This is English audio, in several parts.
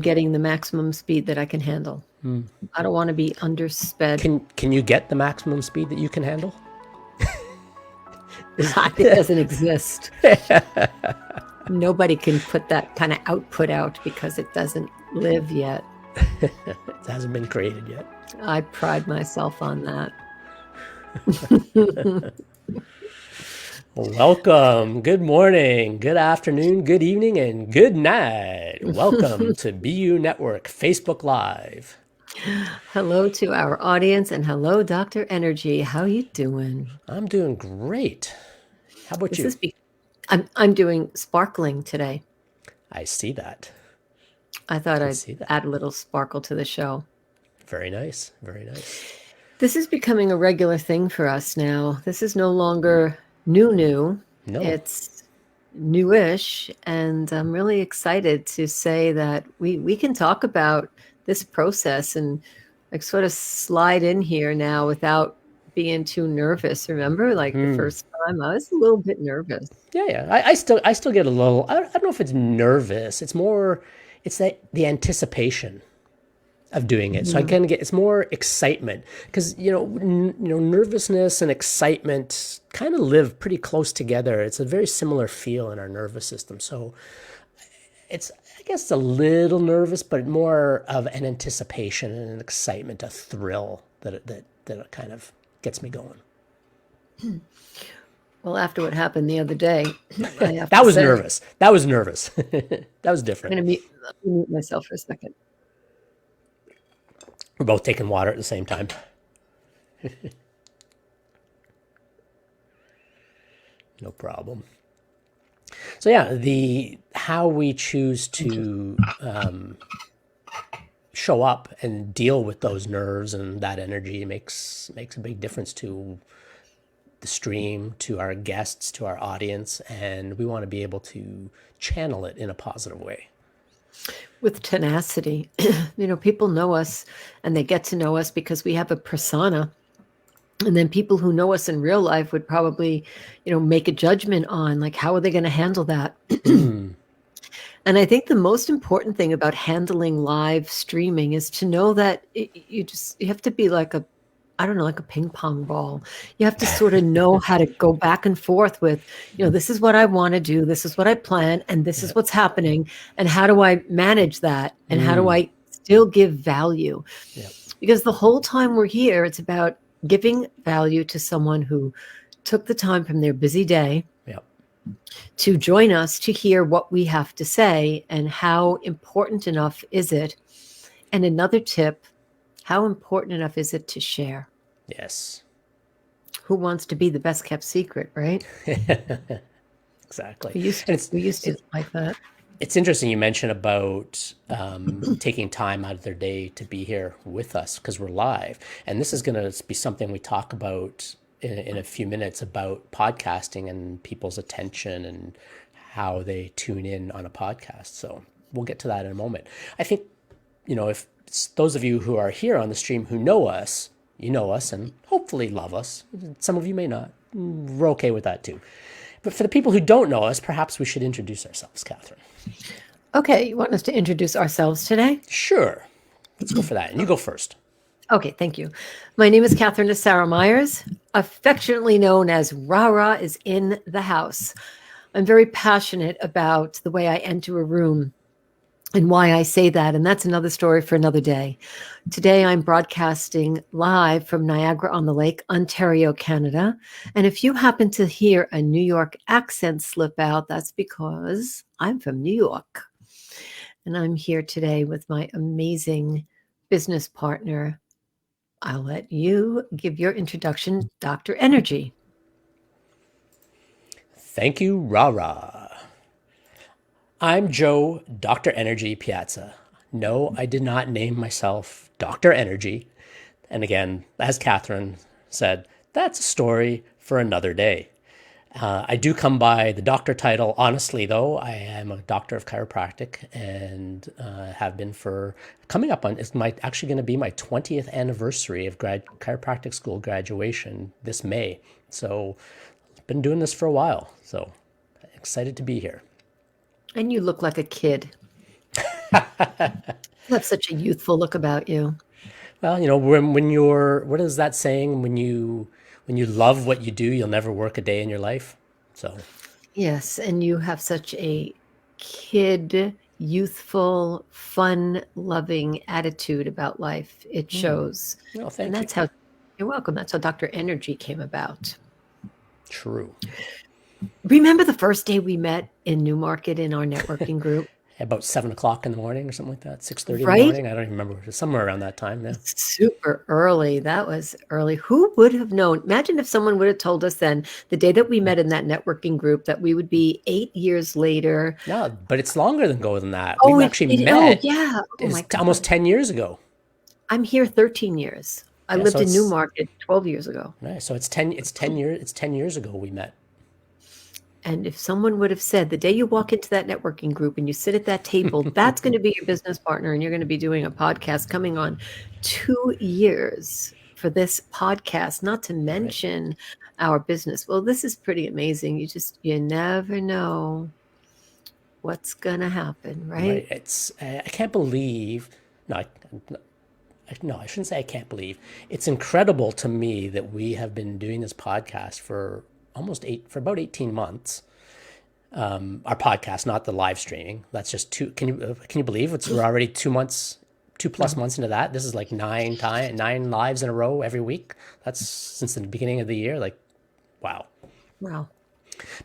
getting the maximum speed that I can handle. I don't want to be undersped. Can you get the maximum speed that you can handle? It doesn't exist. Nobody can put that kind of output out because it doesn't live yet. It hasn't been created yet. I pride myself on that. Welcome. Good morning, good afternoon, good evening, and good night. Welcome to BU Network Facebook Live. Hello to our audience and hello, Dr. Energy. How you doing? I'm doing great. How about you? I'm doing sparkling today. I see that. I thought I'd add a little sparkle to the show. Very nice. Very nice. This is becoming a regular thing for us now. This is no longer new. No. It's newish. And I'm really excited to say that we can talk about this process and like sort of slide in here now without being too nervous. Remember, like the first time I was a little bit nervous. Yeah. I still get a little, I don't know if it's nervous. It's more, it's the anticipation of doing it. So I can get, it's more excitement because, nervousness and excitement kind of live pretty close together. It's a very similar feel in our nervous system. So it's, I guess it's a little nervous, but more of an anticipation and an excitement, a thrill that kind of gets me going. Well, after what happened the other day, That was nervous. That was different. I'm going to mute myself for a second. We're both taking water at the same time. No problem. So yeah, how we choose to show up and deal with those nerves and that energy makes a big difference to the stream, to our guests, to our audience, and we want to be able to channel it in a positive way. With tenacity. People know us and they get to know us because we have a persona. And then people who know us in real life would probably, make a judgment on like, how are they going to handle that? And I think the most important thing about handling live streaming is to know that you have to be like a ping pong ball. You have to sort of know how to go back and forth with, this is what I want to do. This is what I plan. And this is what's happening. And how do I manage that? And how do I still give value? Because the whole time we're here, it's about giving value to someone who took the time from their busy day to join us to hear what we have to say and how important enough is it. And another tip, how important enough is it to share? Yes. Who wants to be the best kept secret, right? Exactly. We used to like that. It's interesting you mentioned about taking time out of their day to be here with us because we're live. And this is going to be something we talk about in a few minutes about podcasting and people's attention and how they tune in on a podcast. So we'll get to that in a moment. I think, if those of you who are here on the stream who know us, and hopefully love us. Some of you may not. We're okay with that too. But for the people who don't know us, perhaps we should introduce ourselves, Catherine. Okay, you want us to introduce ourselves today? Sure. Let's go for that. And you go first. Okay, thank you. My name is Catherine Sarah Myers, affectionately known as Rara is in the house. I'm very passionate about the way I enter a room and why I say that, and that's another story for another day. Today, I'm broadcasting live from Niagara-on-the-Lake, Ontario, Canada. And if you happen to hear a New York accent slip out, that's because I'm from New York. And I'm here today with my amazing business partner. I'll let you give your introduction, Dr. Energy. Thank you, Rara. I'm Joe, Dr. Energy Piazza. No, I did not name myself Dr. Energy. And again, as Catherine said, that's a story for another day. I do come by the doctor title. Honestly, though, I am a doctor of chiropractic and have been for coming up on, it's actually going to be my 20th anniversary of chiropractic school graduation this May. So I've been doing this for a while. So excited to be here. And you look like a kid. You have such a youthful look about you. Well, when you're, what is that saying? When you love what you do, you'll never work a day in your life. So, Yes, and you have such a kid, youthful, fun-loving attitude about life. It shows. well, And thank you. that's how you're welcome. That's how Dr. Energy came about. True. Remember the first day we met in Newmarket in our networking group? About 7 o'clock in the morning or something like that. 6:30 in the Right? morning. I don't even remember. It was somewhere around that time. Yeah. Super early. That was early. Who would have known? Imagine if someone would have told us then, the day that we met in that networking group, that we would be 8 years later. No, but it's longer than that. Oh, We've actually oh met yeah. Oh is my God. almost 10 years ago. I'm here 13 years. I Yeah, lived so in it's Newmarket 12 years ago. right. So it's 10 years ago we met. And if someone would have said the day you walk into that networking group and you sit at that table, that's going to be your business partner and you're going to be doing a podcast coming on 2 years for this podcast, not to mention our business. Well, this is pretty amazing. You never know what's going to happen, right? It's I can't believe. No, no, I shouldn't say I can't believe. It's incredible to me that we have been doing this podcast for about 18 months. Our podcast, not the live streaming. That's just two. Can you believe we're already 2 months, 2+ months into that? This is like nine lives in a row every week. That's since the beginning of the year. Like, wow. Wow.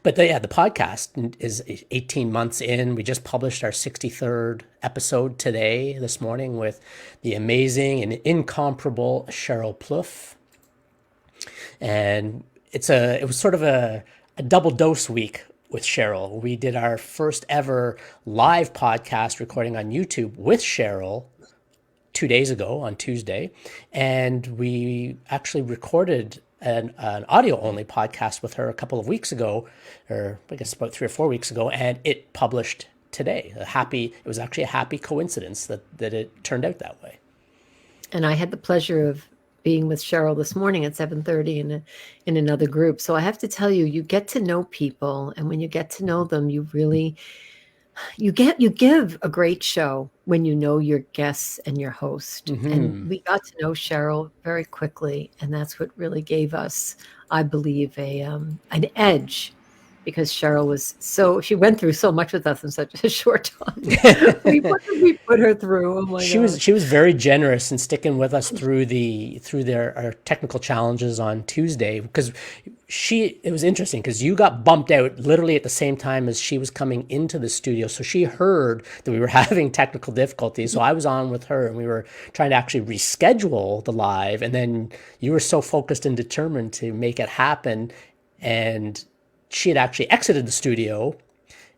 But the podcast is 18 months in. We just published our 63rd episode this morning, with the amazing and incomparable Cheryl Plouffe. And it was sort of a double dose week with Cheryl. We did our first ever live podcast recording on YouTube with Cheryl 2 days ago on Tuesday. And we actually recorded an audio only podcast with her a couple of weeks ago, or I guess about 3 or 4 weeks ago, and it published today. It was actually a happy coincidence that it turned out that way. And I had the pleasure of being with Cheryl this morning at 7:30 in another group. So I have to tell you, you get to know people, and when you get to know them, you give a great show when you know your guests and your host. And we got to know Cheryl very quickly, and that's what really gave us, I believe, an edge, because Cheryl she went through so much with us in such a short time. What did we put her through? Oh my God. She was very generous in sticking with us through our technical challenges on Tuesday, because it was interesting because you got bumped out literally at the same time as she was coming into the studio. So she heard that we were having technical difficulties. So I was on with her and we were trying to actually reschedule the live. And then you were so focused and determined to make it happen. And she had actually exited the studio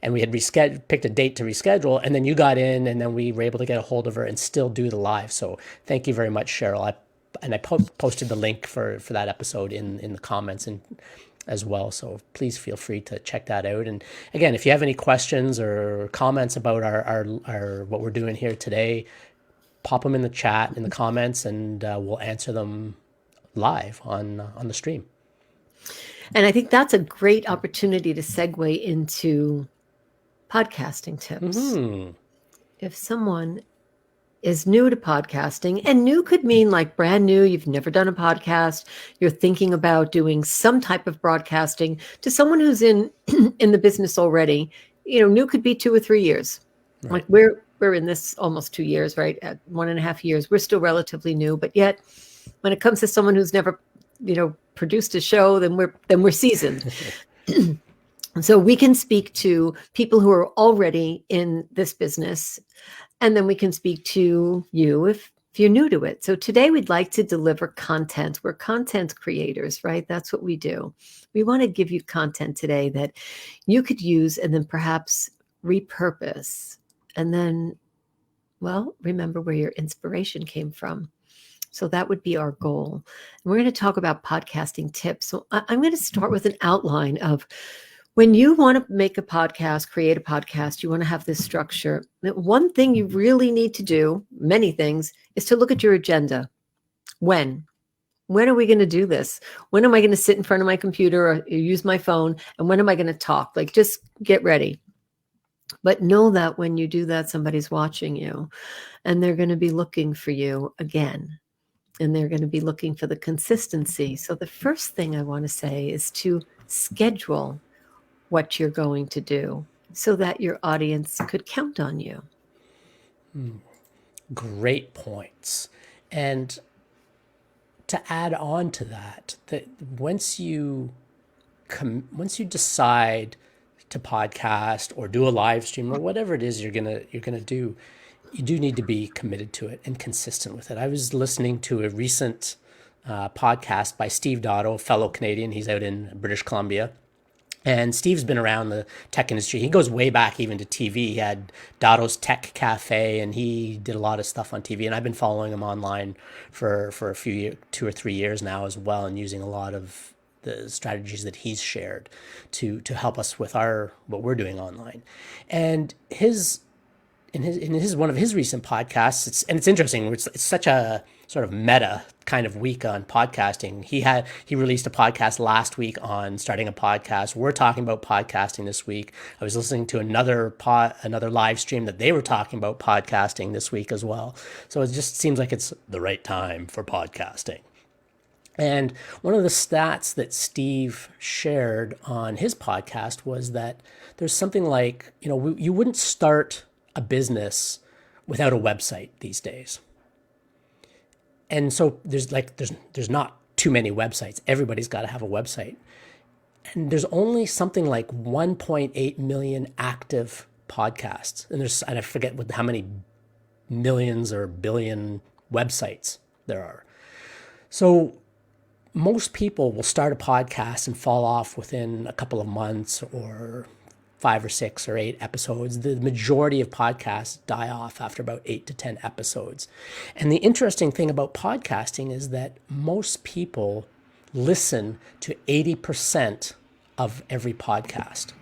and we had picked a date to reschedule. And then you got in and then we were able to get a hold of her and still do the live. So thank you very much, Cheryl. I posted the link for that episode in the comments and as well. So please feel free to check that out. And again, if you have any questions or comments about our what we're doing here today, pop them in the chat, in the comments, and we'll answer them live on the stream. And I think that's a great opportunity to segue into podcasting tips. If someone is new to podcasting, and new could mean like brand new, you've never done a podcast, you're thinking about doing some type of broadcasting, to someone who's in the business already, new could be 2 or 3 years. Right. Like we're in this almost 2 years, right? At 1.5 years, we're still relatively new, but yet when it comes to someone who's never, produced a show, then we're seasoned. So we can speak to people who are already in this business, and then we can speak to you if you're new to it. So today we'd like to deliver content. We're content creators, right? That's what we do. We want to give you content today that you could use and then perhaps repurpose. And then, remember where your inspiration came from. So that would be our goal. And we're going to talk about podcasting tips. So I'm going to start with an outline of when you want to make a podcast, create a podcast, you want to have this structure. One thing you really need to do, many things, is to look at your agenda. When are we going to do this? When am I going to sit in front of my computer or use my phone? And when am I going to talk? Like, just get ready. But know that when you do that, somebody's watching you, and they're going to be looking for you again. And they're going to be looking for the consistency. So the first thing I want to say is to schedule what you're going to do so that your audience could count on you. Great points. And to add on to that, once you decide to podcast or do a live stream or whatever it is you're gonna do, you do need to be committed to it and consistent with it. I was listening to a recent podcast by Steve Dotto, a fellow Canadian. He's out in British Columbia. And Steve's been around the tech industry. He goes way back even to TV. He had Dotto's Tech Cafe, and he did a lot of stuff on TV. And I've been following him online for a few years, 2 or 3 years now as well, and using a lot of the strategies that he's shared to help us with what we're doing online. And in his one of his recent podcasts, it's interesting. It's such a sort of meta kind of week on podcasting. He released a podcast last week on starting a podcast. We're talking about podcasting this week. I was listening to another live stream that they were talking about podcasting this week as well. So it just seems like it's the right time for podcasting. And one of the stats that Steve shared on his podcast was that there's something like, you wouldn't start a business without a website these days. And so there's not too many websites. Everybody's got to have a website. And there's only something like 1.8 million active podcasts. And I forget how many millions or billion websites there are. So most people will start a podcast and fall off within a couple of months or 5 or 6 or 8 episodes. The majority of podcasts die off after about 8 to 10 episodes. And the interesting thing about podcasting is that most people listen to 80% of every podcast.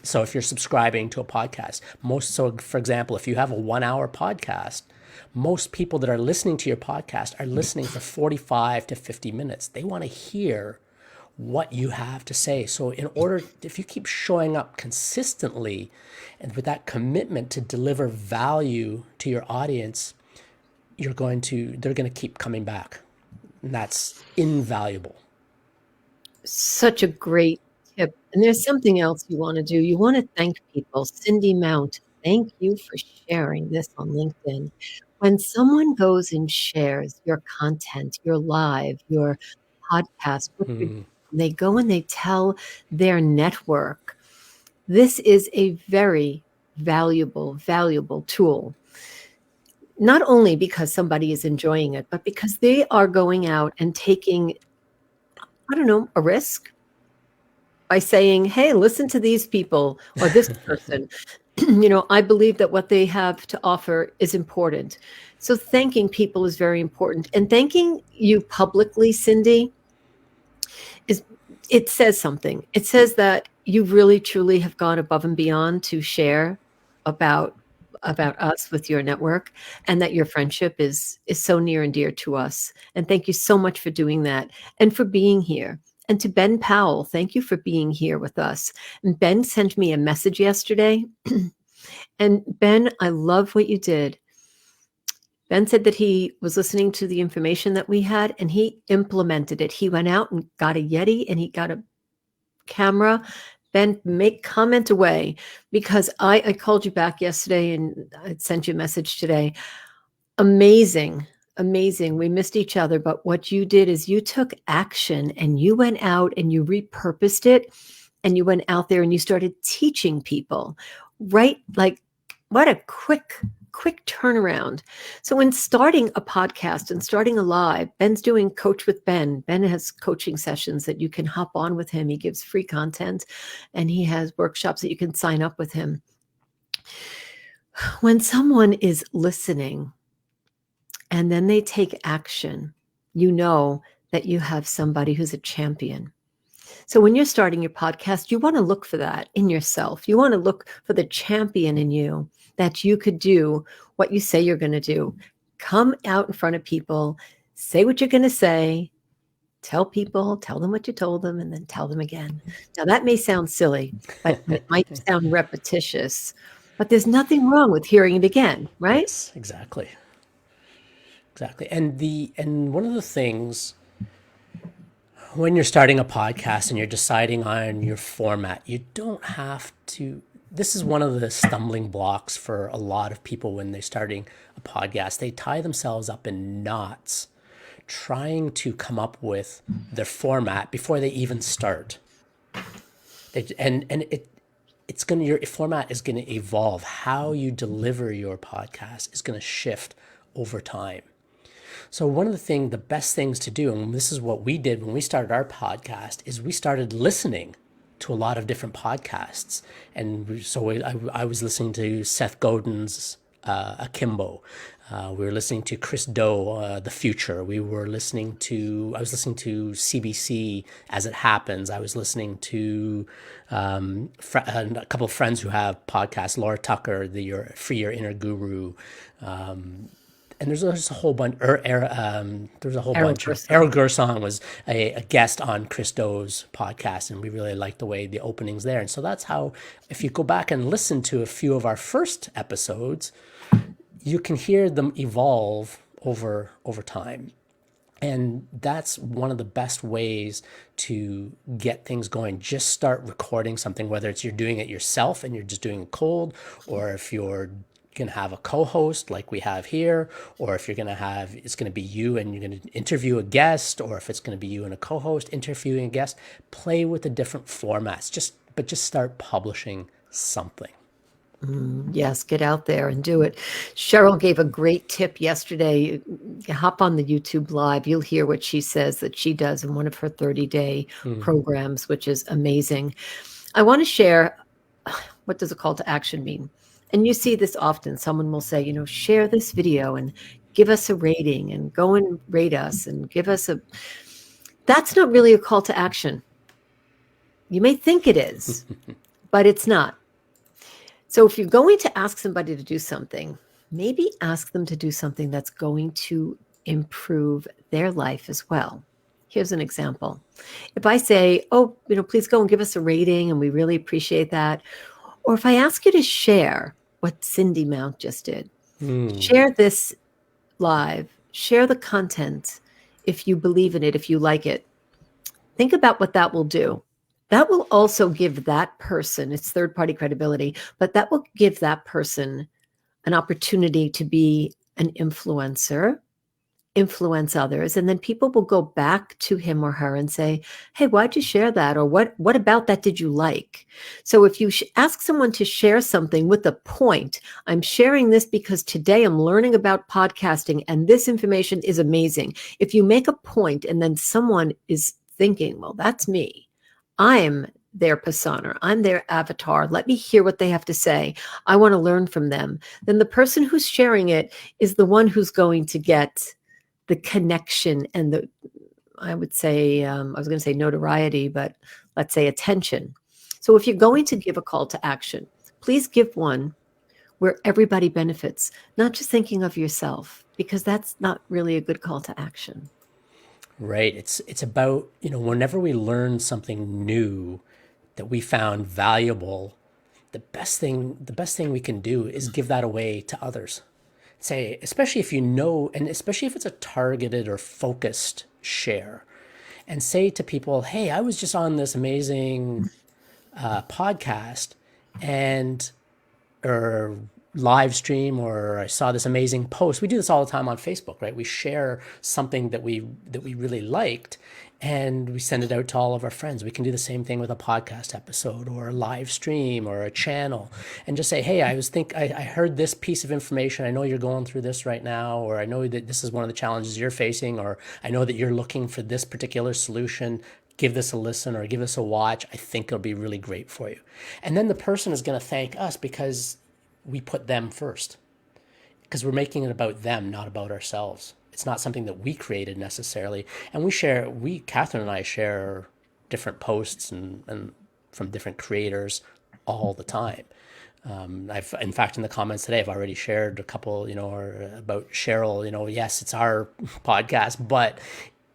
So if you're subscribing to a podcast, for example, if you have a 1-hour podcast, most people that are listening to your podcast are listening for 45 to 50 minutes. They want to hear what you have to say. So if you keep showing up consistently and with that commitment to deliver value to your audience, they're going to keep coming back. And that's invaluable. Such a great tip. And there's something else you want to do. You want to thank people. Cindy Mount, thank you for sharing this on LinkedIn. When someone goes and shares your content, your live, your podcast, they go and they tell their network, this is a very valuable tool. Not only because somebody is enjoying it, but because they are going out and taking, a risk by saying, hey, listen to these people or this person. I believe that what they have to offer is important. So thanking people is very important. And thanking you publicly, Cindy, it says something. It says that you really, truly have gone above and beyond to share about us with your network, and that your friendship is so near and dear to us. And thank you so much for doing that and for being here. And to Ben Powell, thank you for being here with us. And Ben sent me a message yesterday. And Ben, I love what you did. Ben said that he was listening to the information that we had and he implemented it. He went out and got a Yeti and he got a camera. Ben, comment away, because I called you back yesterday and I sent you a message today. Amazing. We missed each other, but what you did is you took action and you went out and you repurposed it and you went out there and you started teaching people, right? Like, what a quick turnaround. So when starting a podcast and starting a live, Ben's doing Coach with Ben. Ben has coaching sessions that you can hop on with him. He gives free content and he has workshops that you can sign up with him. When someone is listening and then they take action, you know that you have somebody who's a champion. So when you're starting your podcast, you want to look for that in yourself. You want to look for the champion in you, that you could do what you say you're going to do. Come out in front of people, say what you're going to say, tell them what you told them, and then tell them again. Now that may sound silly, but it might sound repetitious. But there's nothing wrong with hearing it again, right? Yes, exactly. Exactly. And one of the things when you're starting a podcast and you're deciding on your format, you don't have to. This is one of the stumbling blocks for a lot of people when they're starting a podcast. They tie themselves up in knots trying to come up with their format before they even start. It's going to, your format is going to evolve. How you deliver your podcast is going to shift over time. So one of the best things to do, and this is what we did when we started our podcast, is we started listening to a lot of different podcasts. And so I was listening to Seth Godin's Akimbo. We were listening to Chris Do, The Future. I was listening to CBC As It Happens. I was listening to a couple of friends who have podcasts, Laura Tucker, the Free Your Inner Guru. And there's a whole bunch. There's a whole bunch. Errol Gersong was a guest on Chris Do's podcast, and we really liked the way the openings there. And so that's how, if you go back and listen to a few of our first episodes, you can hear them evolve over time. And that's one of the best ways to get things going. Just start recording something, whether it's you're doing it yourself and you're just doing it cold, or if you're going to have a co-host like we have here, or if you're going to have, it's going to be you and you're going to interview a guest, or if it's going to be you and a co-host interviewing a guest. Play with the different formats, just start publishing something. Yes, get out there and do it. Cheryl gave a great tip yesterday. Hop on the YouTube Live. You'll hear what she says that she does in one of her 30-day programs, which is amazing. I want to share, what does a call to action mean? And you see this often. Someone will say, share this video and give us a rating and go and rate us and give us a... That's not really a call to action. You may think it is, but it's not. So if you're going to ask somebody to do something, maybe ask them to do something that's going to improve their life as well. Here's an example. If I say, please go and give us a rating, and we really appreciate that. Or if I ask you to share what Cindy Mount just did, share this live, share the content if you believe in it, if you like it. Think about what that will do. That will also give that person, it's third-party credibility, but that will give that person an opportunity to be an influencer, influence others, and then people will go back to him or her and say, hey, why'd you share that? Or what about that did you like? So if you ask someone to share something with a point, I'm sharing this because today I'm learning about podcasting and this information is amazing. If you make a point and then someone is thinking, well, that's me. I'm their persona. I'm their avatar. Let me hear what they have to say. I want to learn from them. Then the person who's sharing it is the one who's going to get the connection and the, I would say, I was going to say notoriety, but let's say attention. So if you're going to give a call to action, please give one where everybody benefits, not just thinking of yourself, because that's not really a good call to action. Right. It's about, whenever we learn something new that we found valuable, the best thing we can do is give that away to others. Say, especially if and especially if it's a targeted or focused share, and say to people, hey, I was just on this amazing podcast or live stream, or I saw this amazing post. We do this all the time on Facebook, right? We share something that we really liked, and we send it out to all of our friends. We can do the same thing with a podcast episode or a live stream or a channel, and just say, hey, I heard this piece of information. I know you're going through this right now, or I know that this is one of the challenges you're facing, or I know that you're looking for this particular solution. Give this a listen or give this a watch. I think it'll be really great for you. And then the person is going to thank us because we put them first, because we're making it about them, not about ourselves. It's not something that we created necessarily. And Catherine and I share different posts and from different creators all the time. In fact, in the comments today, I've already shared a couple, or about Cheryl, yes, it's our podcast, but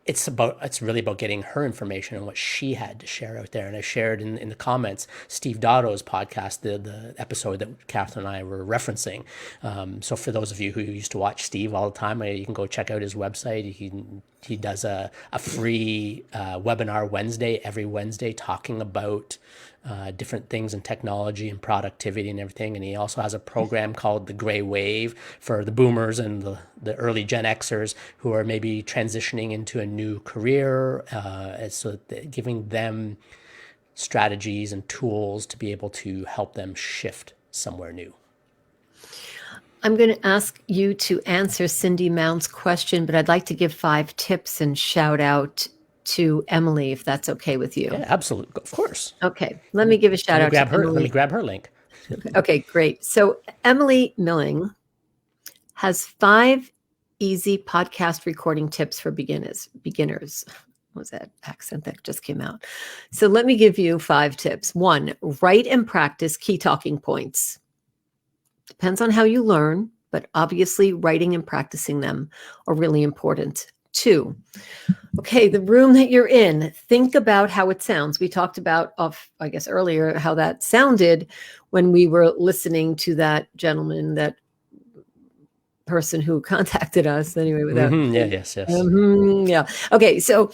it's really about getting her information and what she had to share out there. And I shared in the comments Steve Dotto's podcast, the episode that Catherine and I were referencing. So for those of you who used to watch Steve all the time, you can go check out his website. He does a free webinar every Wednesday, talking about different things in technology and productivity and everything. And he also has a program called the Gray Wave for the boomers and the early Gen Xers who are maybe transitioning into a new career. So giving them strategies and tools to be able to help them shift somewhere new. I'm going to ask you to answer Cindy Mount's question, but I'd like to give 5 tips and shout out to Emily, if that's okay with you. Yeah, absolutely. Of course. Okay. Let me give a shout out to Emily. Let me grab her link. Okay, great. So Emily Milling has 5 easy podcast recording tips for beginners. What was that accent that just came out? So let me give you 5 tips. 1, write and practice key talking points. Depends on how you learn, but obviously writing and practicing them are really important. 2, okay, the room that you're in, think about how it sounds. We talked about, earlier, how that sounded when we were listening to that gentleman, that person who contacted us anyway. Yeah. Okay, so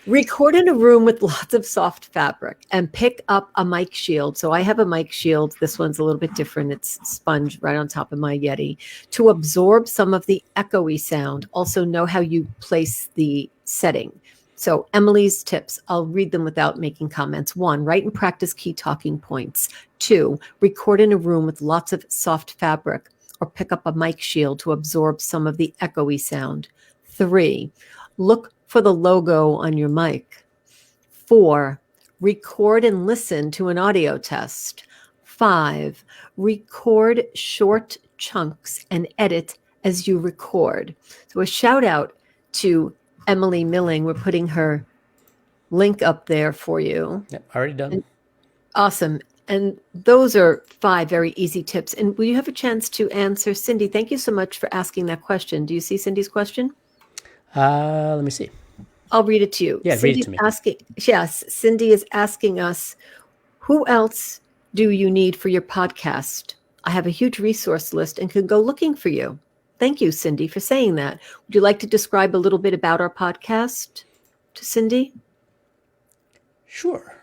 record in a room with lots of soft fabric and pick up a mic shield. So I have a mic shield. This one's a little bit different. It's sponge right on top of my Yeti to absorb some of the echoey sound. Also know how you place the setting. So Emily's tips, I'll read them without making comments. 1, write and practice key talking points. 2, record in a room with lots of soft fabric or pick up a mic shield to absorb some of the echoey sound. 3, look for the logo on your mic. 4, record and listen to an audio test. 5, record short chunks and edit as you record. So a shout out to Emily Milling. We're putting her link up there for you. Yep, already done. Awesome. And those are 5 very easy tips. And will you have a chance to answer Cindy? Thank you so much for asking that question. Do you see Cindy's question? Let me see. I'll read it to you. Yeah, read it to me. Yes, Cindy is asking us, who else do you need for your podcast? I have a huge resource list and can go looking for you. Thank you, Cindy, for saying that. Would you like to describe a little bit about our podcast to Cindy? Sure.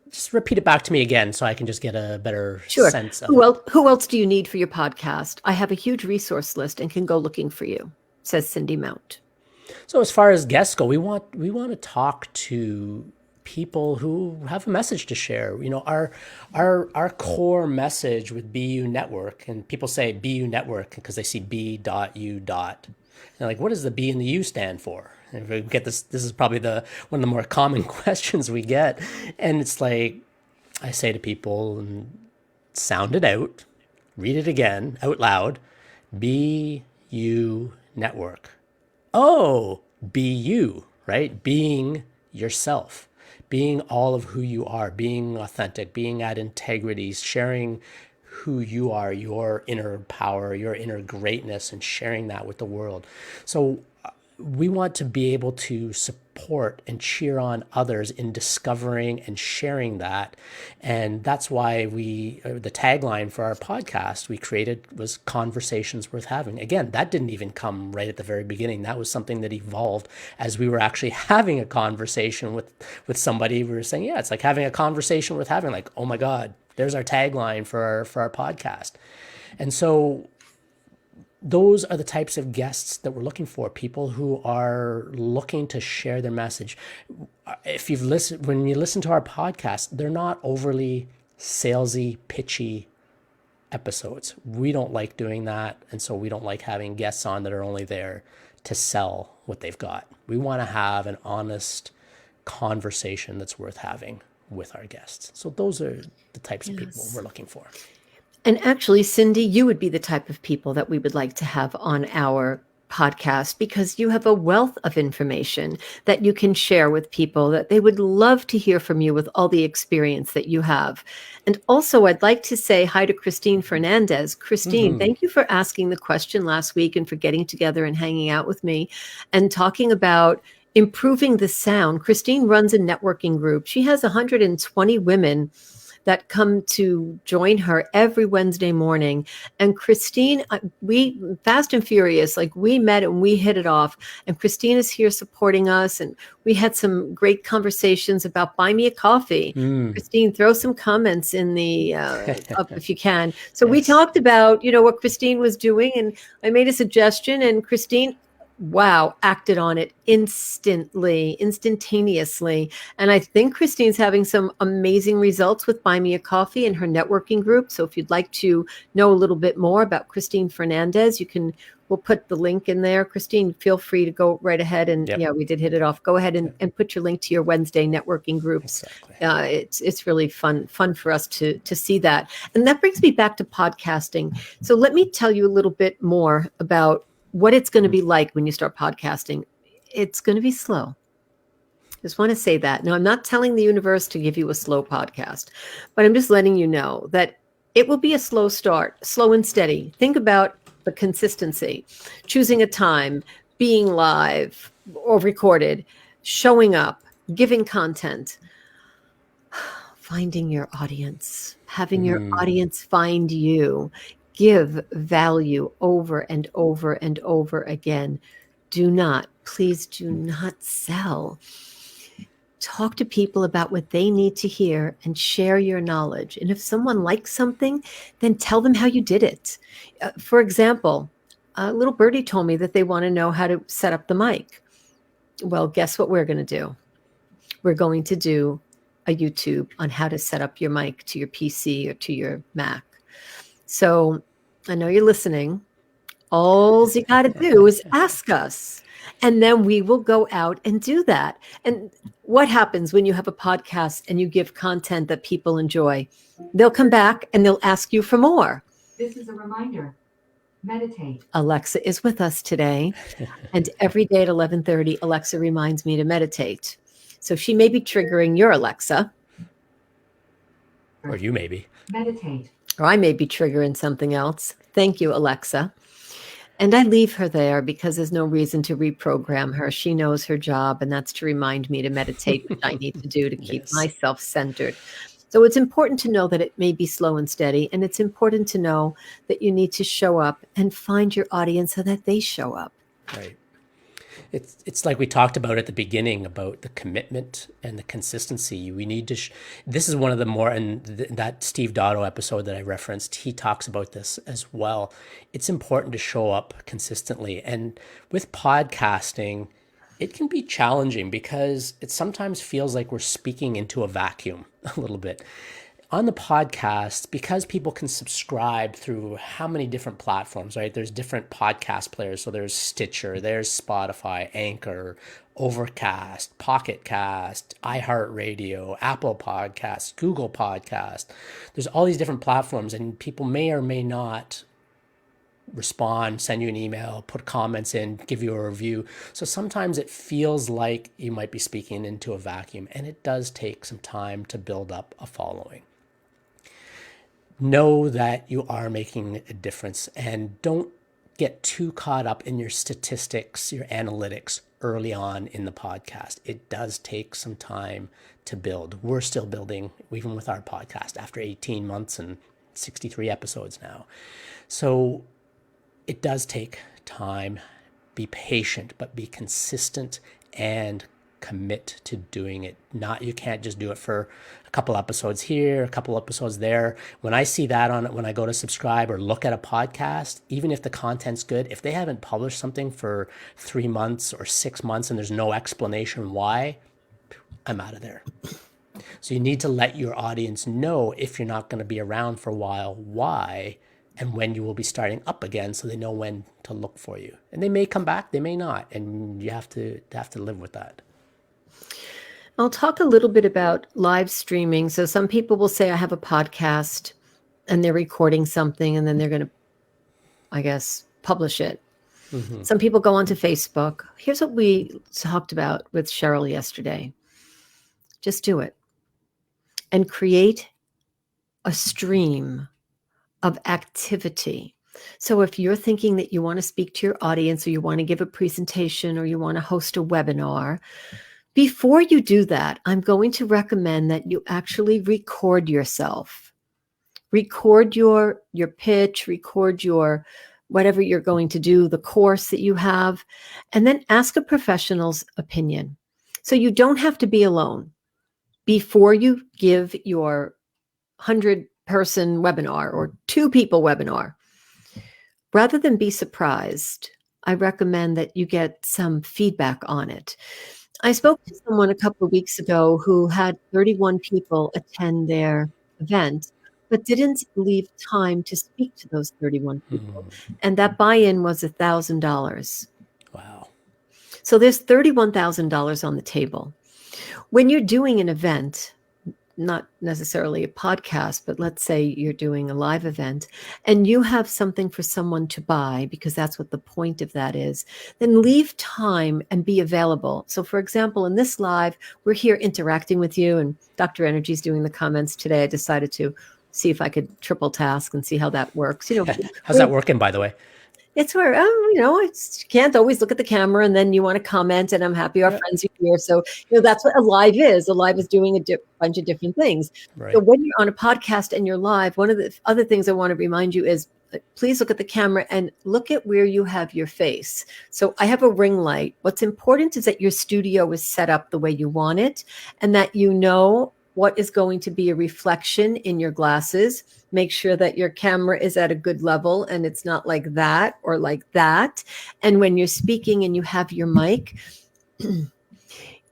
Just repeat it back to me again so I can just get a better sense of it. Who else do you need for your podcast? I have a huge resource list and can go looking for you, says Cindy Mount. So as far as guests go, we want to talk to people who have a message to share. You know, our core message with BU Network, and people say BU Network because they see B.U. And they're like, what does the B and the U stand for? And if we get this is probably one of the more common questions we get. And it's like, I say to people, and sound it out, read it again out loud, BU Network. Oh, be you, right? Being yourself, being all of who you are, being authentic, being at integrity, sharing who you are, your inner power, your inner greatness, and sharing that with the world. So we want to be able to support and cheer on others in discovering and sharing that. And that's why the tagline for our podcast we created was Conversations Worth Having. Again, that didn't even come right at the very beginning. That was something that evolved as we were actually having a conversation with somebody. We were saying, yeah, it's like having a conversation worth having. Like, oh my God, there's our tagline for our podcast. And so those are the types of guests that we're looking for, people who are looking to share their message. If when you listen to our podcast, they're not overly salesy, pitchy episodes. We don't like doing that. And so we don't like having guests on that are only there to sell what they've got. We want to have an honest conversation that's worth having with our guests. So those are the types of people we're looking for. And actually, Cindy, you would be the type of people that we would like to have on our podcast because you have a wealth of information that you can share with people, that they would love to hear from you with all the experience that you have. And also, I'd like to say hi to Christine Fernandez. Christine, thank you for asking the question last week and for getting together and hanging out with me and talking about improving the sound. Christine runs a networking group. She has 120 women that come to join her every Wednesday morning. And Christine, we Fast and Furious, like we met and we hit it off. And Christine is here supporting us. And we had some great conversations about buy me a coffee. Christine, throw some comments in the up if you can. So we talked about, what Christine was doing, and I made a suggestion, and Christine, wow, acted on it instantaneously. And I think Christine's having some amazing results with Buy Me a Coffee and her networking group. So if you'd like to know a little bit more about Christine Fernandez, we'll put the link in there. Christine, feel free to go right ahead. And yeah, we did hit it off. Go ahead and put your link to your Wednesday networking groups. Exactly. It's really fun for us to see that. And that brings me back to podcasting. So let me tell you a little bit more about what it's going to be like when you start podcasting. It's going to be slow. Just want to say that. Now, I'm not telling the universe to give you a slow podcast, but I'm just letting you know that it will be a slow start, slow and steady. Think about the consistency, choosing a time, being live or recorded, showing up, giving content, finding your audience, having your audience find you. Give value over and over and over again. Please do not sell. Talk to people about what they need to hear and share your knowledge. And if someone likes something, then tell them how you did it. For example, little birdie told me that they want to know how to set up the mic. Well, guess what we're going to do? We're going to do a YouTube on how to set up your mic to your PC or to your Mac. So I know you're listening. All you got to do is ask us, and then we will go out and do that. And what happens when you have a podcast and you give content that people enjoy? They'll come back and they'll ask you for more. This is a reminder. Meditate. Alexa is with us today. And every day at 11:30, Alexa reminds me to meditate. So she may be triggering your Alexa. Or you may be. Meditate. Or I may be triggering something else. Thank you, Alexa. And I leave her there because there's no reason to reprogram her. She knows her job, and that's to remind me to meditate, which I need to do to keep myself centered. So it's important to know that it may be slow and steady, and it's important to know that you need to show up and find your audience so that they show up. Right. It's like we talked about at the beginning about the commitment and the consistency. We need to. This is one of the more, and that Steve Dotto episode that I referenced, he talks about this as well. It's important to show up consistently, and with podcasting, it can be challenging because it sometimes feels like we're speaking into a vacuum a little bit. On the podcast, because people can subscribe through how many different platforms, right? There's different podcast players. So there's Stitcher, there's Spotify, Anchor, Overcast, Pocket Cast, iHeartRadio, Apple Podcasts, Google Podcast. There's all these different platforms, and people may or may not respond, send you an email, put comments in, give you a review. So sometimes it feels like you might be speaking into a vacuum, and it does take some time to build up a following. Know that you are making a difference, and don't get too caught up in your statistics, your analytics early on in the podcast. It does take some time to build. We're still building, even with our podcast, after 18 months and 63 episodes now. So it does take time. Be patient, but be consistent and commit to doing it. You can't just do it for a couple episodes here, a couple episodes there. When I see that on it, when I go to subscribe or look at a podcast, even if the content's good, if they haven't published something for 3 months or 6 months and there's no explanation why, I'm out of there. So you need to let your audience know, if you're not going to be around for a while, why and when you will be starting up again, so they know when to look for you. And they may come back, they may not, and you have to live with that. I'll talk a little bit about live streaming. So some people will say, I have a podcast, and they're recording something, and then they're going to, I guess, publish it. Some people go onto Facebook. Here's what we talked about with Cheryl yesterday. Just do it and create a stream of activity. So if you're thinking that you want to speak to your audience, or you want to give a presentation, or you want to host a webinar, before you do that, I'm going to recommend that you actually record yourself. Record your pitch, record your whatever you're going to do, the course that you have, and then ask a professional's opinion. So you don't have to be alone. Before you give your 100-person webinar or 2-people webinar, rather than be surprised, I recommend that you get some feedback on it. I spoke to someone a couple of weeks ago who had 31 people attend their event, but didn't leave time to speak to those 31 people. And that buy-in was $1,000. Wow. So there's $31,000 on the table. When you're doing an event, not necessarily a podcast, but let's say you're doing a live event and you have something for someone to buy, because that's what the point of that is, then leave time and be available. So for example, in this live, we're here interacting with you, and Dr. Energy's doing the comments today. I decided to see if I could triple task and see how that works. How's that working, by the way? It's where, I can't always look at the camera and then you want to comment, and I'm happy our friends are here. So, that's what a live is. A live is doing a bunch of different things. Right. So when you're on a podcast and you're live, one of the other things I want to remind you is, please look at the camera and look at where you have your face. So I have a ring light. What's important is that your studio is set up the way you want it, and that what is going to be a reflection in your glasses. Make sure that your camera is at a good level and it's not like that or like that. And when you're speaking and you have your mic,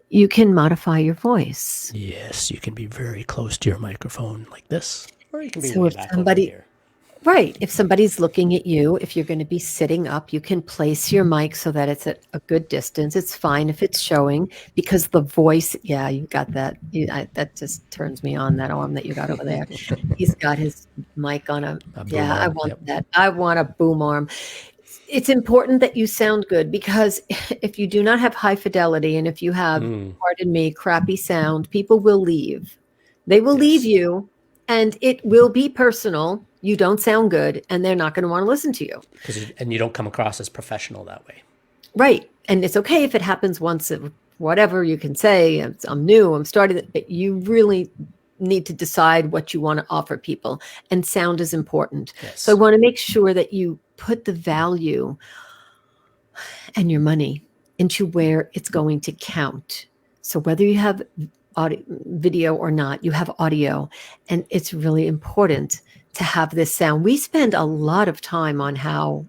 you can modify your voice. Yes, you can be very close to your microphone like this, or you can be So way if back somebody- over here. Right. If somebody's looking at you, if you're going to be sitting up, you can place your mic so that it's at a good distance. It's fine if it's showing, because the voice, you got that. That just turns me on, that arm that you got over there. He's got his mic on a boom arm. I want that. I want a boom arm. It's important that you sound good, because if you do not have high fidelity, and if you have, pardon me, crappy sound, people will leave. They will leave you, and it will be personal. You don't sound good, and they're not going to want to listen to you. And you don't come across as professional that way. Right. And it's okay if it happens once, whatever you can say, I'm new, I'm starting, but you really need to decide what you want to offer people. And sound is important. Yes. So I want to make sure that you put the value and your money into where it's going to count. So whether you have audio, video or not, you have audio, and it's really important to have this sound. We spend a lot of time on how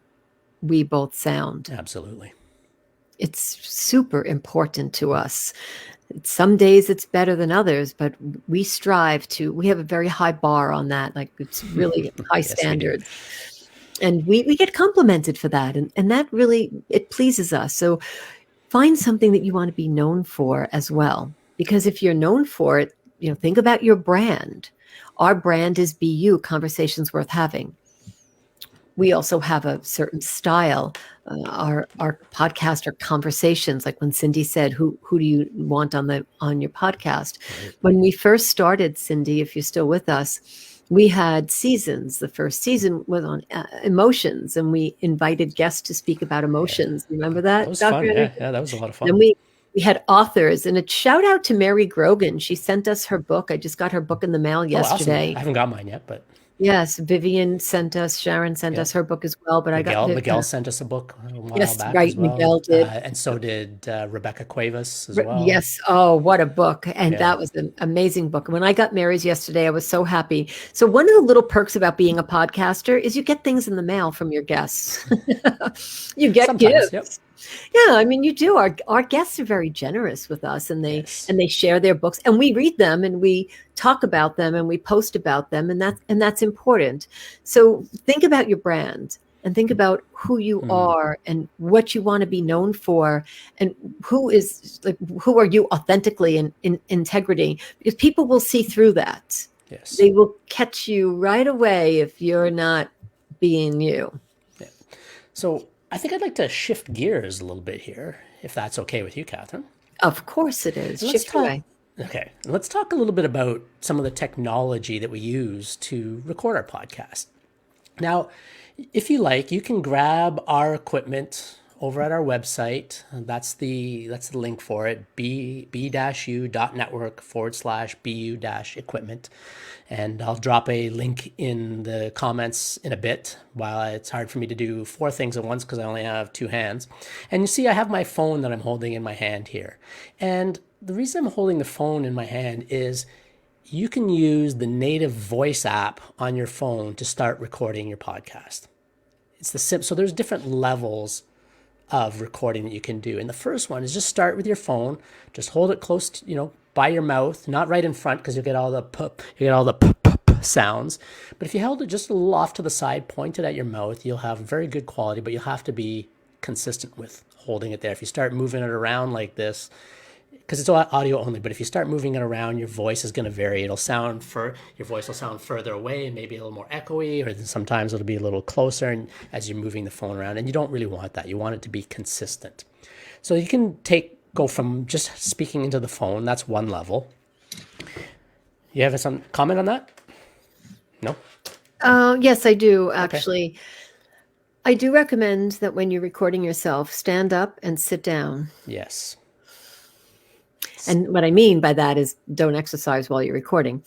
we both sound. Absolutely. It's super important to us. Some days it's better than others, but we have a very high bar on that. Like, it's really high standard. And we get complimented for that. And that really, it pleases us. So find something that you want to be known for as well. Because if you're known for it, think about your brand. Our brand is BU, Conversations Worth Having. We also have a certain style. Our podcast are conversations. Like when Cindy said, "Who do you want on your podcast?" Right. When we first started, Cindy, if you're still with us, we had seasons. The first season was on emotions, and we invited guests to speak about emotions. Yeah. Remember that? That was fun. Yeah, that was a lot of fun. And we had authors, and a shout out to Mary Grogan. She sent us her book. I just got her book in the mail yesterday. Awesome. I haven't got mine yet, but yes, Vivian sent us, Sharon sent us her book as well. But Miguel sent us a book a while back. Right, as well. Miguel did, and so did Rebecca Cuevas as well. Yes. Oh, what a book! And that was an amazing book. When I got Mary's yesterday, I was so happy. So one of the little perks about being a podcaster is you get things in the mail from your guests. You get sometimes, gifts. Yep. Yeah, I mean, you do. Our guests are very generous with us, and they share their books, and we read them, and we talk about them, and we post about them, and that's important. So think about your brand, and think about who you are, and what you want to be known for, and who are you authentically and in integrity, because people will see through that. Yes, they will catch you right away if you're not being you. Yeah. So I think I'd like to shift gears a little bit here, if that's okay with you, Catherine. Of course it is. Let's Shift talk. away. Okay, let's talk a little bit about some of the technology that we use to record our podcast. Now, if you like, you can grab our equipment over at our website. That's the link for it, b-u.network/bu-equipment. And I'll drop a link in the comments in a bit. While it's hard for me to do 4 things at once because I only have 2 hands. And you see I have my phone that I'm holding in my hand here. And the reason I'm holding the phone in my hand is you can use the native voice app on your phone to start recording your podcast. It's so there's different levels of recording that you can do. And the first one is just start with your phone, just hold it close to, by your mouth, not right in front because you'll get all the sounds. But if you held it just a little off to the side, pointed at your mouth, you'll have very good quality, but you'll have to be consistent with holding it there. If you start moving it around like this, because it's audio only, but if you start moving it around, your voice is going to vary. Your voice will sound further away and maybe a little more echoey, or sometimes it'll be a little closer and as you're moving the phone around, and you don't really want that. You want it to be consistent. So you can go from just speaking into the phone. That's one level. You have some comment on that? No? Yes, I do, actually. Okay. I do recommend that when you're recording yourself, stand up and sit down. Yes. And what I mean by that is don't exercise while you're recording.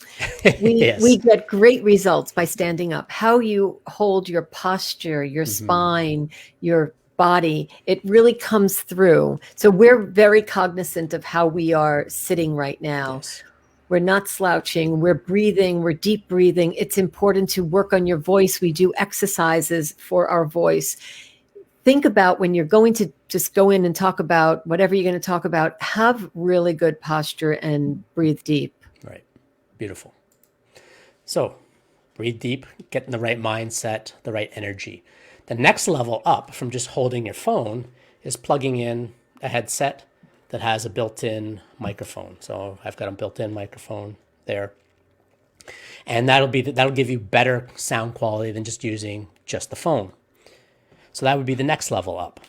Yes. We get great results by standing up. How you hold your posture, your spine, your body, it really comes through. So we're very cognizant of how we are sitting right now. Yes. We're not slouching, we're breathing, we're deep breathing. It's important to work on your voice. We do exercises for our voice. Think about when you're going to just go in and talk about whatever you're going to talk about, have really good posture and breathe deep. Right. Beautiful. So breathe deep, get in the right mindset, the right energy. The next level up from just holding your phone is plugging in a headset that has a built-in microphone. So I've got a built-in microphone there. And that'll give you better sound quality than just using just the phone. So that would be the next level up.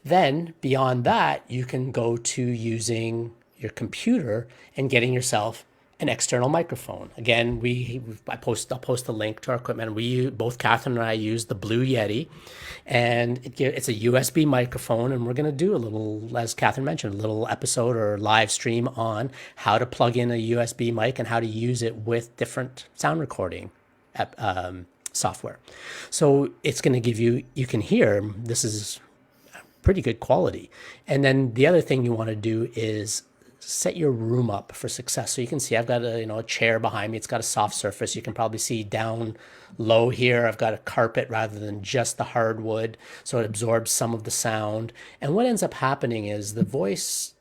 Then beyond that, you can go to using your computer and getting yourself an external microphone. Again, I'll post a link to our equipment. Both Catherine and I use the Blue Yeti, and it's a USB microphone. And we're going to do a little, as Catherine mentioned, a little episode or live stream on how to plug in a USB mic and how to use it with different sound recording software. So it's going to give you can hear this is pretty good quality. And then the other thing you want to do is set your room up for success. So you can see I've got a chair behind me. It's got a soft surface. You can probably see down low here. I've got a carpet rather than just the hardwood, so it absorbs some of the sound. And what ends up happening is your voice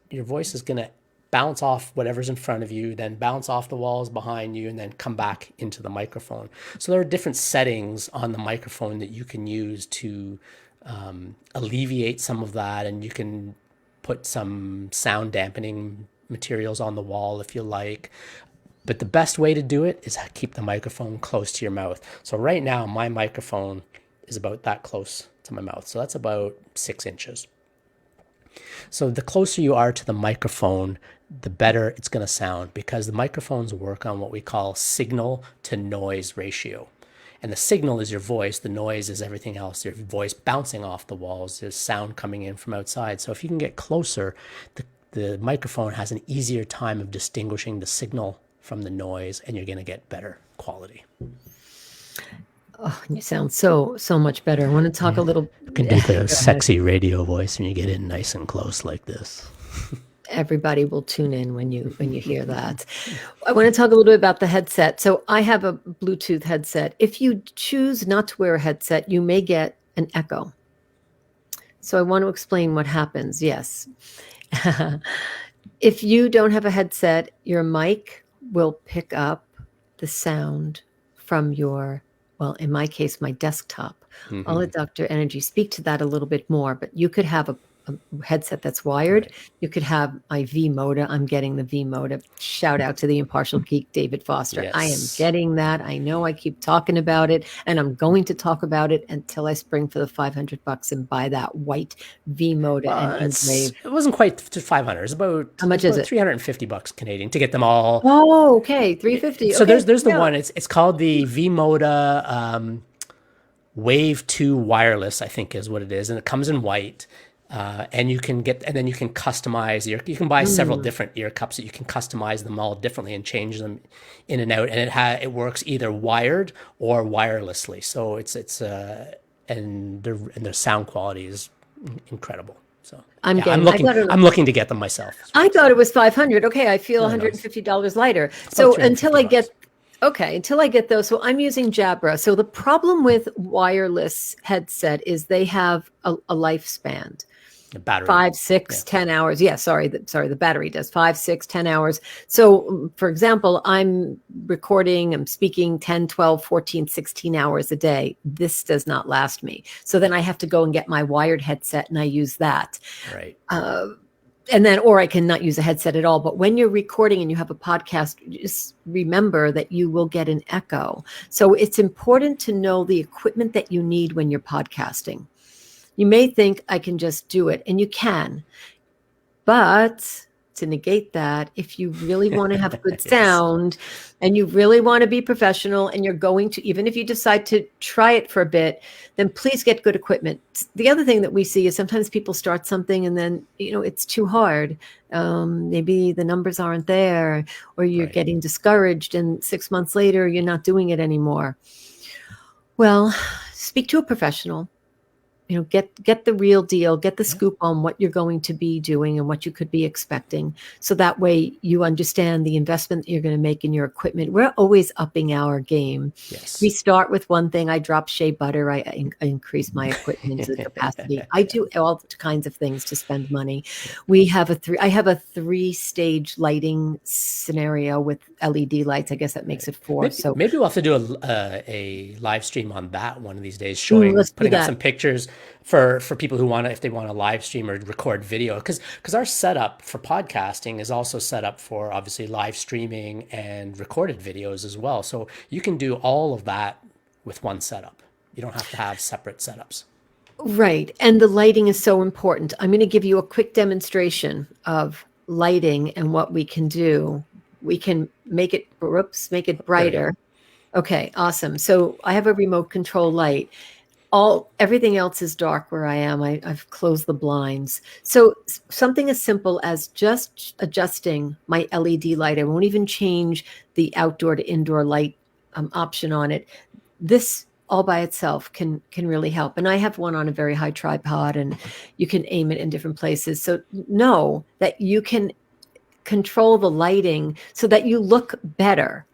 is going to bounce off whatever's in front of you, then bounce off the walls behind you, and then come back into the microphone. So there are different settings on the microphone that you can use to alleviate some of that, and you can put some sound dampening materials on the wall if you like. But the best way to do it is keep the microphone close to your mouth. So right now, my microphone is about that close to my mouth. So that's about 6 inches. So the closer you are to the microphone, the better it's going to sound, because the microphones work on what we call signal to noise ratio. And the signal is your voice, the noise is everything else, your voice bouncing off the walls, there's sound coming in from outside. So if you can get closer, the microphone has an easier time of distinguishing the signal from the noise, and you're going to get better quality. Oh, you sound so much better. I want to talk a little. You can do the sexy radio voice when you get in nice and close like this. Everybody will tune in when you hear that. I want to talk a little bit about the headset. So I have a Bluetooth headset. If you choose not to wear a headset, you may get an echo. So I want to explain what happens. Yes. If you don't have a headset, your mic will pick up the sound from your, well, in my case, my desktop. I'll let Dr. Energy speak to that a little bit more, but you could have a a headset that's wired. Right. You could have my V Moda. I'm getting the V Moda. Shout out to the impartial geek, David Foster. I am Yes. getting that. I know I keep talking about it, and I'm going to talk about it until I spring for the $500 and buy that white V Moda and engrave. It wasn't quite to 500. It's about How much is it? $350 Canadian to get them all. Oh, okay, 350. So okay, there's the one. It's called the V Moda Wave 2 Wireless, I think is what it is, and it comes in white. And then you can customize you can buy several different ear cups that you can customize them all differently and change them in and out. And it works either wired or wirelessly. So and their sound quality is incredible. So I'm looking to get them myself. I thought it was 500. Okay, I feel No, $150 lighter. So until I get those, so I'm using Jabra. So the problem with wireless headset is they have a lifespan. The battery. 5, 6, 10 hours. Yeah, the battery does 5, 6, 10 hours. So for example, I'm recording, I'm speaking 10, 12, 14, 16 hours a day. This does not last me. So then I have to go and get my wired headset and I use that. Right. Or I can not use a headset at all. But when you're recording and you have a podcast, just remember that you will get an echo. So it's important to know the equipment that you need when you're podcasting. You may think I can just do it, and you can. But to negate that, if you really want to have good sound and you really want to be professional and you're going to, even if you decide to try it for a bit, then please get good equipment. The other thing that we see is sometimes people start something and then, it's too hard. Maybe the numbers aren't there, or you're getting discouraged, and 6 months later, you're not doing it anymore. Well, speak to a professional. Get the real deal, get the scoop on what you're going to be doing and what you could be expecting. So that way you understand the investment that you're going to make in your equipment. We're always upping our game. Yes. We start with one thing. I drop shea butter. I increase my equipment to the capacity. I do all kinds of things to spend money. I have a 3-stage lighting scenario with LED lights. I guess that makes it 4. Maybe we'll have to do a live stream on that one of these days, putting up some pictures for people who if they want to live stream or record video, because our setup for podcasting is also set up for obviously live streaming and recorded videos as well. So you can do all of that with one setup. You don't have to have separate setups. Right. And the lighting is so important. I'm going to give you a quick demonstration of lighting and what we can do. We can make it brighter. Okay, awesome. So I have a remote control light. Everything else is dark where I am. I've closed the blinds. So something as simple as just adjusting my LED light. I won't even change the outdoor to indoor light option on it. This all by itself can really help. And I have one on a very high tripod, and you can aim it in different places. So know that you can control the lighting so that you look better,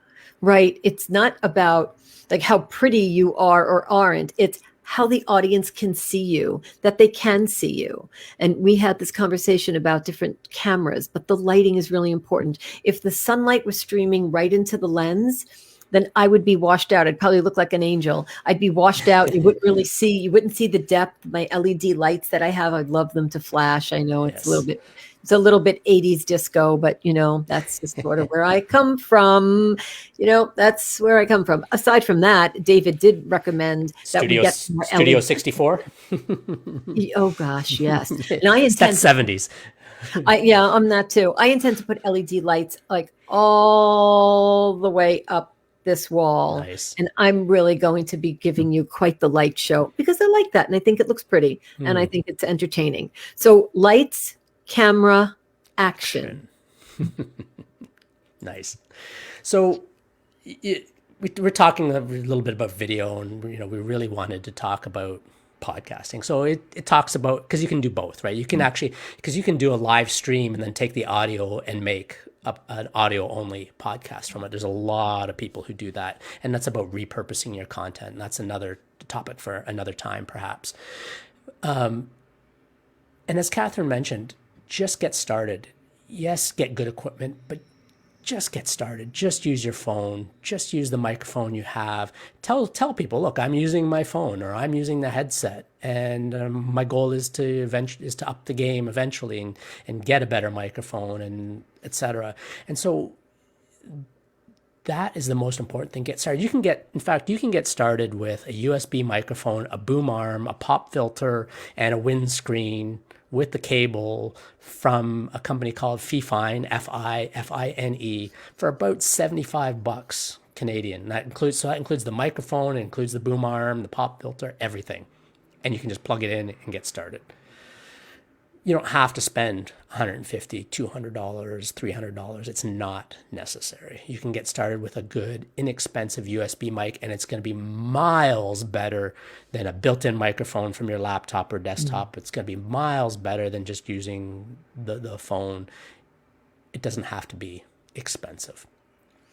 right? It's not about like how pretty you are or aren't. It's how the audience can see you, that they can see you. And we had this conversation about different cameras, but the lighting is really important. If the sunlight was streaming right into the lens, then I would be washed out. I'd probably look like an angel. I'd be washed out. You wouldn't see the depth. My LED lights that I have, I'd love them to flash. I know it's a little bit 80s disco, but that's just sort of where I come from. That's where I come from. Aside from that, David did recommend that we get more Studio 64. Oh gosh, yes. And I intend that's 70s. I'm that too. I intend to put LED lights like all the way up this wall. Nice. And I'm really going to be giving you quite the light show because I like that. And I think it looks pretty and I think it's entertaining. So lights, camera, action. Nice. So we're talking a little bit about video, and we really wanted to talk about podcasting. So it talks about, because you can do both, right? You can actually, because you can do a live stream and then take the audio and make an audio only podcast from it. There's a lot of people who do that, and that's about repurposing your content. And that's another topic for another time, perhaps. And as Catherine mentioned, just get started. Yes, get good equipment, but just get started. Just use your phone. Just use the microphone you have. Tell people, look, I'm using my phone or I'm using the headset, and my goal is to up the game eventually and get a better microphone and etc. And so that is the most important thing. Get started. You can get started with a USB microphone, a boom arm, a pop filter, and a windscreen with the cable from a company called Fifine, Fine, for about $75 Canadian. That includes the microphone, it includes the boom arm, the pop filter, everything. And you can just plug it in and get started. You don't have to spend $150, $200, $300. It's not necessary. You can get started with a good, inexpensive USB mic, and it's going to be miles better than a built-in microphone from your laptop or desktop. It's going to be miles better than just using the phone. It doesn't have to be expensive.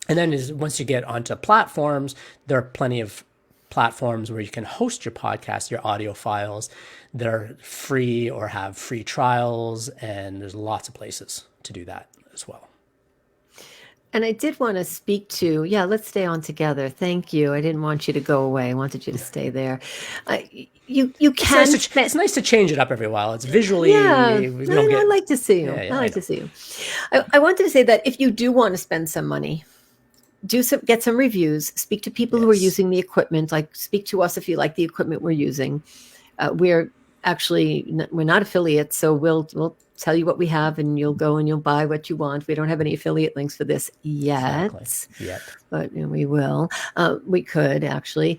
And then once you get onto platforms, there are plenty of platforms where you can host your podcast, your audio files. They're free or have free trials, and there's lots of places to do that as well. And I did want to speak to, let's stay on together. Thank you. I didn't want you to go away. I wanted you to stay there. You can. It's nice to change it up every while. It's visually. Yeah, I like to see you. I like to see you. I wanted to say that if you do want to spend some money, get some reviews, speak to people who are using the equipment, like speak to us if you like the equipment we're using. We're not affiliates, so we'll tell you what we have and you'll go and you'll buy what you want. We don't have any affiliate links for this yet. But we will. We could actually.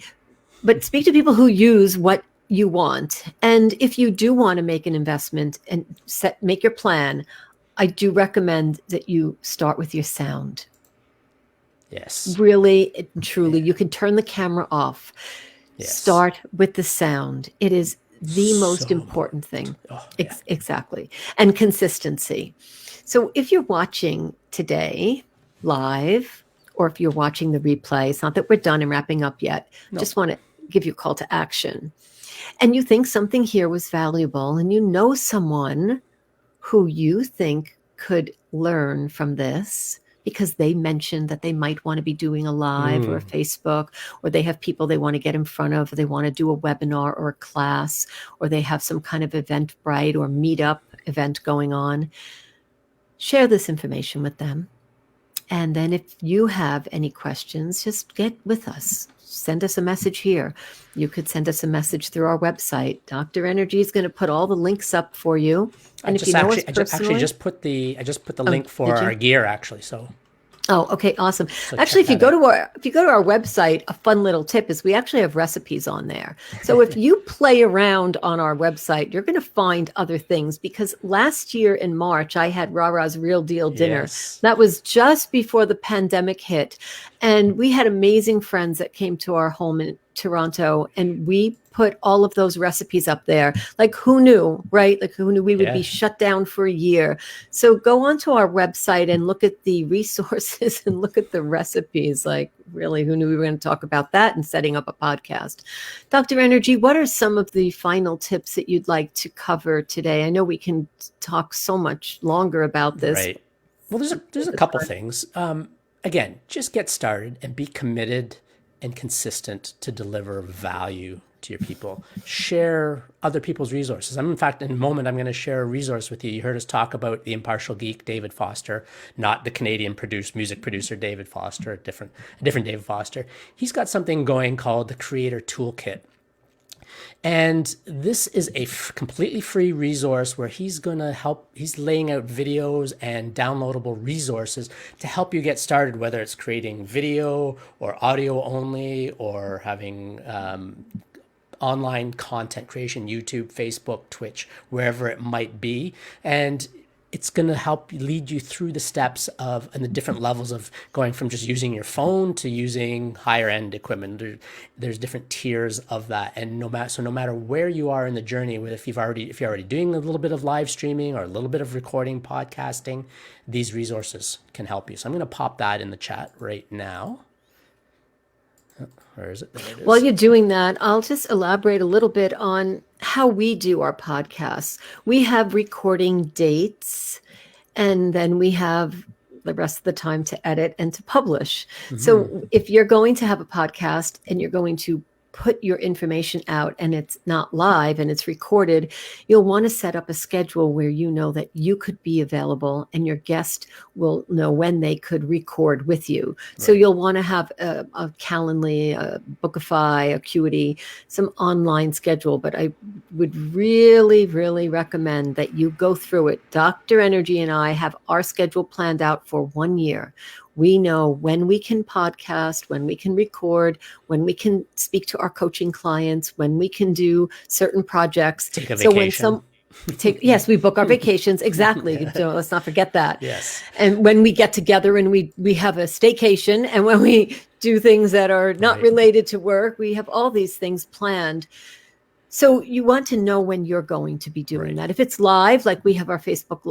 But speak to people who use what you want. And if you do want to make an investment and make your plan, I do recommend that you start with your sound. Yes. Really, truly, you can turn the camera off. Yes. Start with the sound. It is the most important thing. Exactly. And consistency. So if you're watching today live, or if you're watching the replay, it's not that we're done and wrapping up yet. No. Just want to give you a call to action. And you think something here was valuable, and you know someone who you think could learn from this, because they mentioned that they might want to be doing a live or a Facebook, or they have people they want to get in front of, or they want to do a webinar or a class, or they have some kind of Eventbrite or meetup event going on. Share this information with them. And then if you have any questions, just get with us. Send us a message here. You could send us a message through our website. Dr. Energy is going to put all the links up for you. And if you know us personally, I just put the link for our gear actually. So. Oh, okay, awesome. So actually, if you go to our website, a fun little tip is we actually have recipes on there. So if you play around on our website, you're going to find other things, because last year in March, I had Rara's Real Deal Dinner. Yes. That was just before the pandemic hit. And we had amazing friends that came to our home in Toronto, and we put all of those recipes up there. Like, who knew, right? Like, who knew we would be shut down for a year? So go onto our website and look at the resources and look at the recipes. Like, really, who knew we were going to talk about that and setting up a podcast? Dr. Energy, what are some of the final tips that you'd like to cover today? I know we can talk so much longer about this. Right. Well, there's a couple things. Again, just get started and be committed and consistent to deliver value to your people. Share other people's resources. In fact, in a moment, I'm going to share a resource with you. You heard us talk about the impartial geek, David Foster, not the Canadian music producer, David Foster, a different David Foster. He's got something going called the Creator Toolkit. And this is a completely free resource where he's laying out videos and downloadable resources to help you get started, whether it's creating video or audio only, or having online content creation, YouTube, Facebook, Twitch, wherever it might be. And it's going to help lead you through the steps and the different levels of going from just using your phone to using higher end equipment. There's different tiers of that. And no matter where you are in the journey, if you're already doing a little bit of live streaming or a little bit of recording, podcasting, these resources can help you. So I'm going to pop that in the chat right now. Where is it? There it is. While you're doing that, I'll just elaborate a little bit on how we do our podcasts. We have recording dates, and then we have the rest of the time to edit and to publish. So if you're going to have a podcast and you're going to put your information out and it's not live and it's recorded, you'll want to set up a schedule where you know that you could be available and your guest will know when they could record with you. So you'll want to have a Calendly, a Bookify, Acuity, some online schedule. But I would really, really recommend that you go through it. Dr. Energy and I have our schedule planned out for 1 year. We know when we can podcast, when we can record, when we can speak to our coaching clients, when we can do certain projects. Take a vacation. Yes, we book our vacations. Exactly. Yeah. So let's not forget that. Yes. And when we get together and we have a staycation, and when we do things that are not related to work, we have all these things planned. So you want to know when you're going to be doing that. If it's live, like we have our Facebook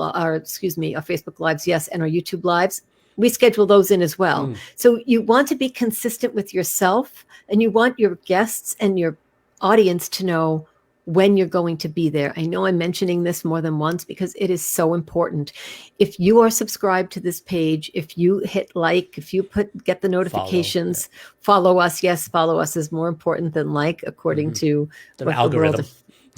Lives, yes, and our YouTube Lives, we schedule those in as well. So you want to be consistent with yourself, and you want your guests and your audience to know when you're going to be there. I know I'm mentioning this more than once because it is so important. If you are subscribed to this page, if you hit like, if you get the notifications, follow us. Yes, follow us is more important than like, according to the algorithm.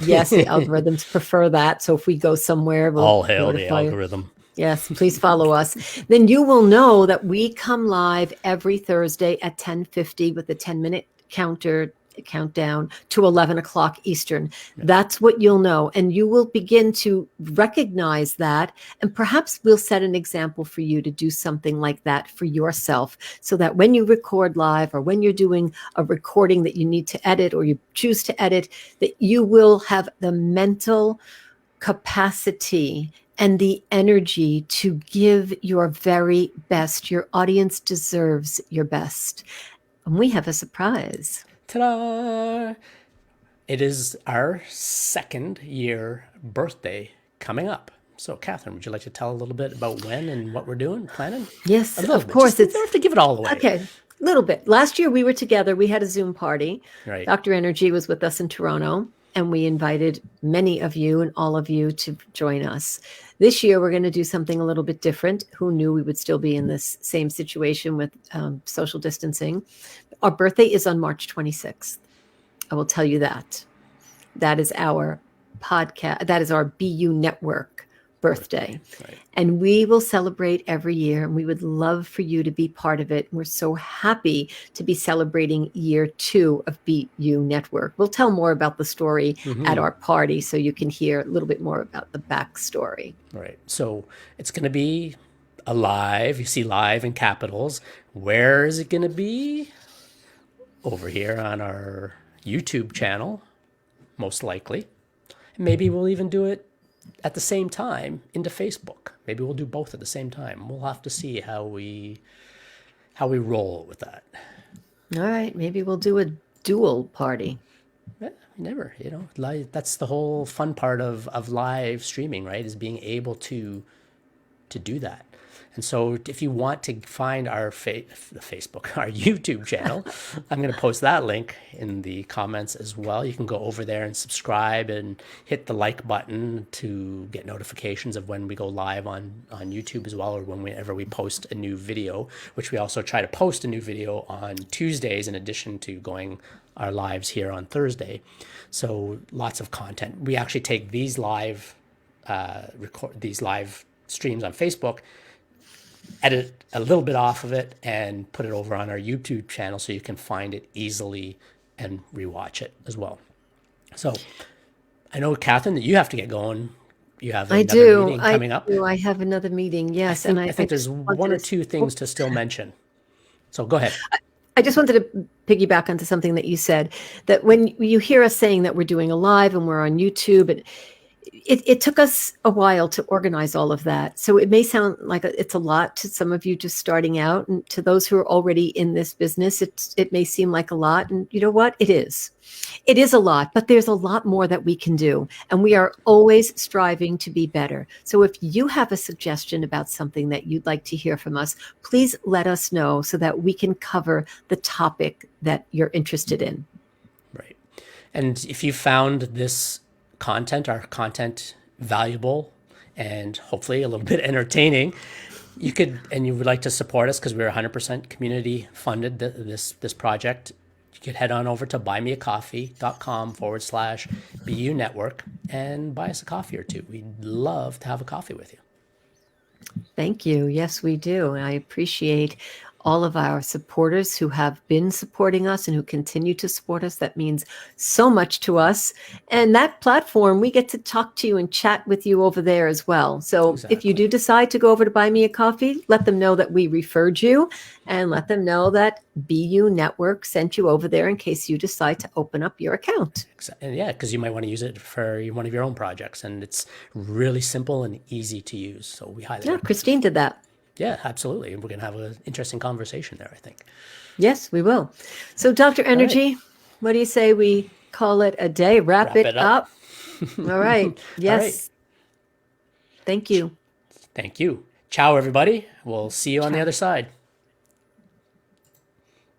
Yes, the algorithms prefer that. So if we go somewhere, we'll all hail the notify you. algorithm. Yes, please follow us. Then you will know that we come live every Thursday at 10:50 with a 10-minute countdown to 11 o'clock Eastern. That's what you'll know. And you will begin to recognize that. And perhaps we'll set an example for you to do something like that for yourself, so that when you record live or when you're doing a recording that you need to edit or you choose to edit, that you will have the mental capacity and the energy to give your very best. Your audience deserves your best. And we have a surprise. Ta-da! It is our 2nd year birthday coming up. So, Catherine, would you like to tell a little bit about when and what we're doing, planning? Yes, of course. You don't have to give it all away. Okay, a little bit. Last year we were together. We had a Zoom party. Right. Dr. Energy was with us in Toronto, and we invited many of you and all of you to join us. This year, we're going to do something a little bit different. Who knew we would still be in this same situation with social distancing? Our birthday is on March 26th. I will tell you that. That is our podcast. That is our BU Network birthday. Right. And we will celebrate every year, and we would love for you to be part of it. We're so happy to be celebrating year 2 of BU Network. We'll tell more about the story at our party, so you can hear a little bit more about the backstory. Right. So it's going to be a live. You see live in capitals. Where is it going to be? Over here on our YouTube channel, most likely. Maybe we'll even do it at the same time into Facebook. Maybe we'll do both at the same time. We'll have to see how we roll with that. All right, maybe we'll do a dual party. Never, that's the whole fun part of live streaming, right? Is being able to do that. And so if you want to find our Facebook, our YouTube channel, I'm going to post that link in the comments as well. You can go over there and subscribe and hit the like button to get notifications of when we go live on YouTube as well, or whenever we post a new video, which we also try to post a new video on Tuesdays in addition to going our lives here on Thursday. So lots of content. We actually take these live streams on Facebook, edit a little bit off of it, and put it over on our YouTube channel so you can find it easily and rewatch it as well. So I know, Catherine, that you have to get going. You have another meeting coming up. I have another meeting, yes. I think there's one or two things to still mention. So go ahead. I just wanted to piggyback onto something that you said, that when you hear us saying that we're doing a live and we're on YouTube, and it took us a while to organize all of that. So it may sound like it's a lot to some of you just starting out, and to those who are already in this business, it may seem like a lot. And you know what? It is. It is a lot, but there's a lot more that we can do. And we are always striving to be better. So if you have a suggestion about something that you'd like to hear from us, please let us know so that we can cover the topic that you're interested in. Right. And if you found this our content valuable and hopefully a little bit entertaining, You could, and you would like to support us because we're 100% community funded this project. You could head on over to buymeacoffee.com/BU network and buy us a coffee or two. We'd love to have a coffee with you. Thank you. Yes, we do. And I appreciate all of our supporters who have been supporting us and who continue to support us. That means so much to us. And that platform, we get to talk to you and chat with you over there as well. So if you do decide to go over to Buy Me a Coffee, let them know that we referred you and let them know that BU Network sent you over there in case you decide to open up your account. And yeah, because you might want to use it for one of your own projects. And it's really simple and easy to use. So we highly recommend. Christine did that. Yeah, absolutely. And we're going to have an interesting conversation there, I think. Yes, we will. So, Dr. Energy, what do you say we call it a day? Wrap it up. All right. Yes. All right. Thank you. Thank you. Ciao, everybody. We'll see you on the other side.